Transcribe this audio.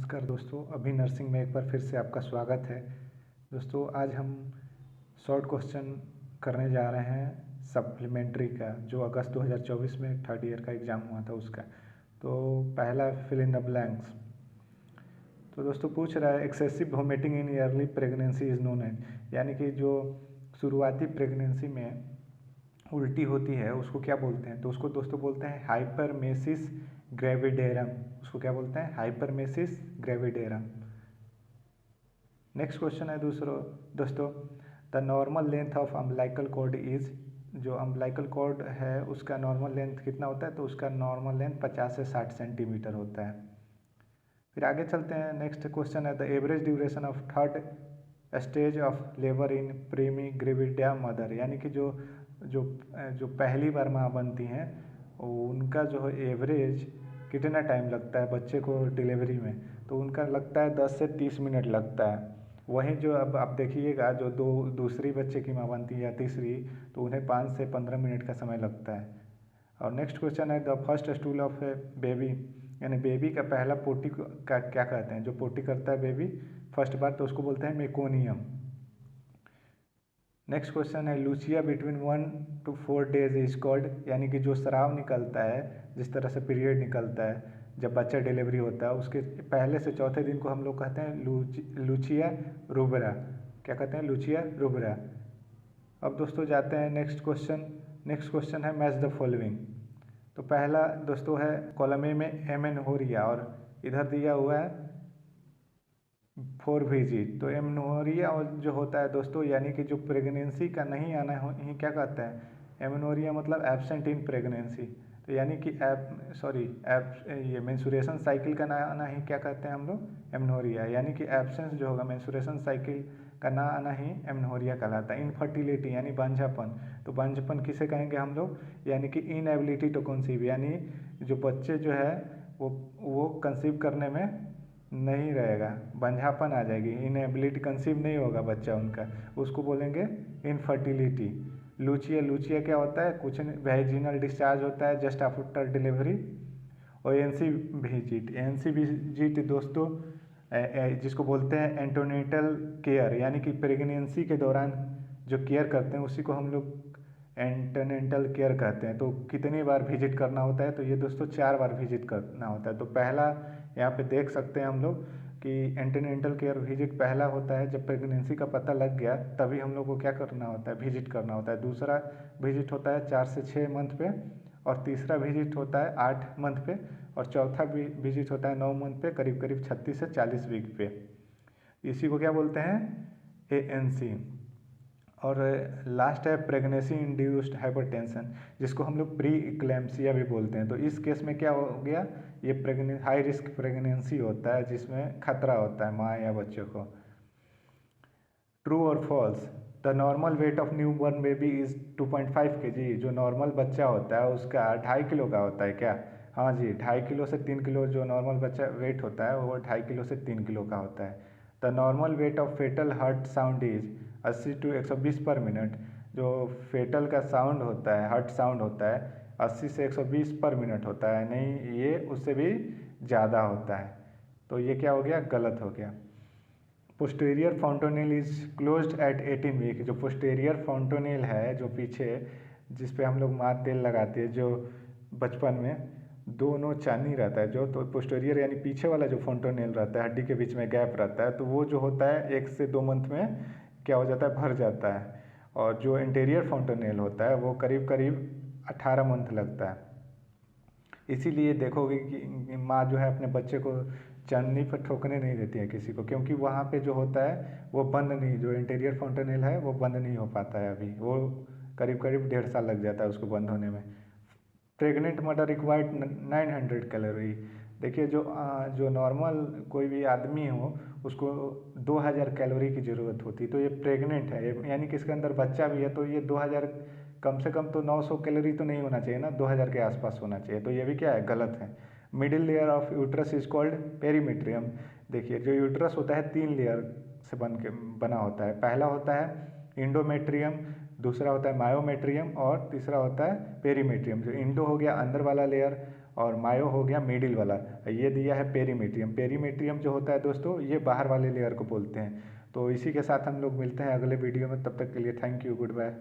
नमस्कार दोस्तों, अभी नर्सिंग में एक बार फिर से आपका स्वागत है। दोस्तों आज हम शॉर्ट क्वेश्चन करने जा रहे हैं सप्लीमेंट्री का, जो अगस्त 2024 में थर्ड ईयर का एग्ज़ाम हुआ था उसका। तो पहला फिल इन द ब्लैंक्स। तो दोस्तों पूछ रहा है excessive vomiting in early pregnancy is known as, यानी कि जो शुरुआती प्रेगनेंसी में उल्टी होती है उसको क्या बोलते हैं। तो उसको दोस्तों बोलते हैं हाइपरमेसिस ग्रेविडेरम। उसको क्या बोलते हैं? Hyperemesis gravidarum. नेक्स्ट क्वेश्चन है दोस्तों the normal length of umbilical cord is, जो अम्बिलिकल कॉर्ड है उसका नॉर्मल लेंथ कितना होता है? तो उसका नॉर्मल लेंथ 50 से 60 सेंटीमीटर होता है। फिर आगे चलते हैं। नेक्स्ट क्वेश्चन है the average duration of third stage of labour in primigravida mother, यानी कि जो जो जो पहली बार माँ बनती हैं उनका जो है एवरेज कितना टाइम लगता है बच्चे को डिलीवरी में। तो उनका लगता है 10 से 30 मिनट लगता है। वहीं जो अब आप देखिएगा जो दूसरी बच्चे की माँ बनती है या तीसरी, तो उन्हें 5 से 15 मिनट का समय लगता है। और नेक्स्ट क्वेश्चन है the first stool of A baby, यानी बेबी का पहला पोटी का क्या कहते हैं? जो पोटी करता है बेबी फर्स्ट बार, तो उसको बोलते हैं मेकोनियम। नेक्स्ट क्वेश्चन है lochia between 1 to 4 days is called, यानी कि जो स्राव निकलता है, जिस तरह से पीरियड निकलता है जब बच्चा डिलीवरी होता है, उसके पहले से चौथे दिन को हम लोग कहते हैं लूचिया रूबरा। क्या कहते हैं? लूचिया रूबरा। अब दोस्तों जाते हैं नेक्स्ट क्वेश्चन। नेक्स्ट क्वेश्चन है मैच द फॉलोइंग। तो पहला दोस्तों है कॉलम ए में एमेनोरिया और इधर दिया हुआ है 4 विजिट। तो एमेनोरिया जो होता है दोस्तों, यानी कि जो प्रेगनेंसी का नहीं आना ही क्या कहते हैं? एमेनोरिया मतलब एब्सेंट इन प्रेगनेंसी। तो यानी कि ये मेंस्ट्रुएशन साइकिल का ना आना ही क्या कहते हैं हम लोग? एमेनोरिया। यानी कि एब्सेंस जो होगा मेंस्ट्रुएशन साइकिल का ना आना ही एमेनोरिया कहलाता है। इनफर्टिलिटी यानी बांझापन, तो बांझापन किसे कहेंगे हम लोग? यानी कि इनएबिलिटी टू कंसीव, यानी जो बच्चे जो है वो कंसीव करने में नहीं रहेगा, बंझापन आ जाएगी, इनएबिलिटी, कंसीव नहीं होगा बच्चा उनका, उसको बोलेंगे इनफर्टिलिटी। लूचिया क्या होता है? कुछ वेजिनल डिस्चार्ज होता है जस्ट आफ्टर डिलीवरी। और एनसी विजिट दोस्तों जिसको बोलते हैं एंटोनेटल केयर, यानी कि प्रेगनेंसी के दौरान जो केयर करते हैं उसी को हम लोग एंटोनेंटल केयर कहते हैं। तो कितनी बार विजिट करना होता है? तो ये दोस्तों 4 बार विजिट करना होता है। तो पहला यहाँ पे देख सकते हैं हम लोग कि एंटीनेंटल केयर विजिट पहला होता है जब प्रेगनेंसी का पता लग गया, तभी हम लोग को क्या करना होता है? विजिट करना होता है। दूसरा विजिट होता है 4 से 6 मंथ पे, और तीसरा विजिट होता है 8 मंथ पे, और चौथा विजिट होता है 9 मंथ पे, करीब करीब 36 से 40 वीक पे। इसी को क्या बोलते हैं? ANC। और लास्ट है प्रेगनेंसी इंड्यूस्ड हाइपरटेंशन, जिसको हम लोग प्री इक्लेम्सिया भी बोलते हैं। तो इस केस में क्या हो गया? ये हाई रिस्क प्रेगनेंसी होता है जिसमें खतरा होता है माँ या बच्चों को। ट्रू और false? The normal weight of new born baby is 2.5 kg। जो नॉर्मल बच्चा होता है उसका 2.5 किलो का होता है क्या? हाँ जी, 2.5 किलो से 3 किलो जो नॉर्मल बच्चा वेट होता है वो 2.5 किलो से 3 किलो का होता है। The normal weight of foetal heart sound is 80 to 120 पर मिनट। जो फेटल का साउंड होता है, हार्ट साउंड होता है, 80 से 120 पर मिनट होता है, नहीं ये उससे भी ज़्यादा होता है। तो ये क्या हो गया? गलत हो गया। Posterior fontanelle is closed at 18 week. जो पोस्टीरियर फॉन्टोनेल है, जो पीछे जिस पे हम लोग माँ तेल लगाते हैं, जो बचपन में दोनों चांदी रहता है, जो तो पोस्टीरियर यानी पीछे वाला जो फॉन्टोनेल रहता है, हड्डी के बीच में गैप रहता है, तो वो जो होता है 1 से 2 मंथ में क्या हो जाता है? भर जाता है। और जो इंटीरियर फॉन्टोनेल होता है वो करीब करीब 18 मंथ लगता है। इसीलिए देखोगे कि माँ जो है अपने बच्चे को चांदनी पर ठोकने नहीं देती है किसी को, क्योंकि वहाँ पे जो होता है वो बंद नहीं, जो इंटीरियर फॉन्टोनेल है वो बंद नहीं हो पाता है अभी, वो करीब करीब 1.5 साल लग जाता है उसको बंद होने में। Pregnant mother required 900 calorie. देखिए जो नॉर्मल कोई भी आदमी हो उसको 2000 कैलोरी की ज़रूरत होती है। तो ये प्रेग्नेंट है, यानी कि इसके अंदर बच्चा भी है, तो ये 2000 कम से कम तो 900 कैलोरी तो नहीं होना चाहिए ना, 2000 के आसपास होना चाहिए। तो ये भी क्या है? गलत है। Middle layer of uterus is called perimetrium. देखिए जो यूट्रस होता है 3 लेयर से बना होता है। पहला होता है इंडोमेट्रियम, दूसरा होता है मायोमेट्रियम, और तीसरा होता है पेरीमेट्रियम। जो इंडो हो गया अंदर वाला लेयर, और मायो हो गया मिडिल वाला। ये दिया है पेरीमीट्रियम। पेरीमीट्रियम जो होता है दोस्तों, ये बाहर वाले लेयर को बोलते हैं। तो इसी के साथ हम लोग मिलते हैं अगले वीडियो में। तब तक के लिए थैंक यू, गुड बाय।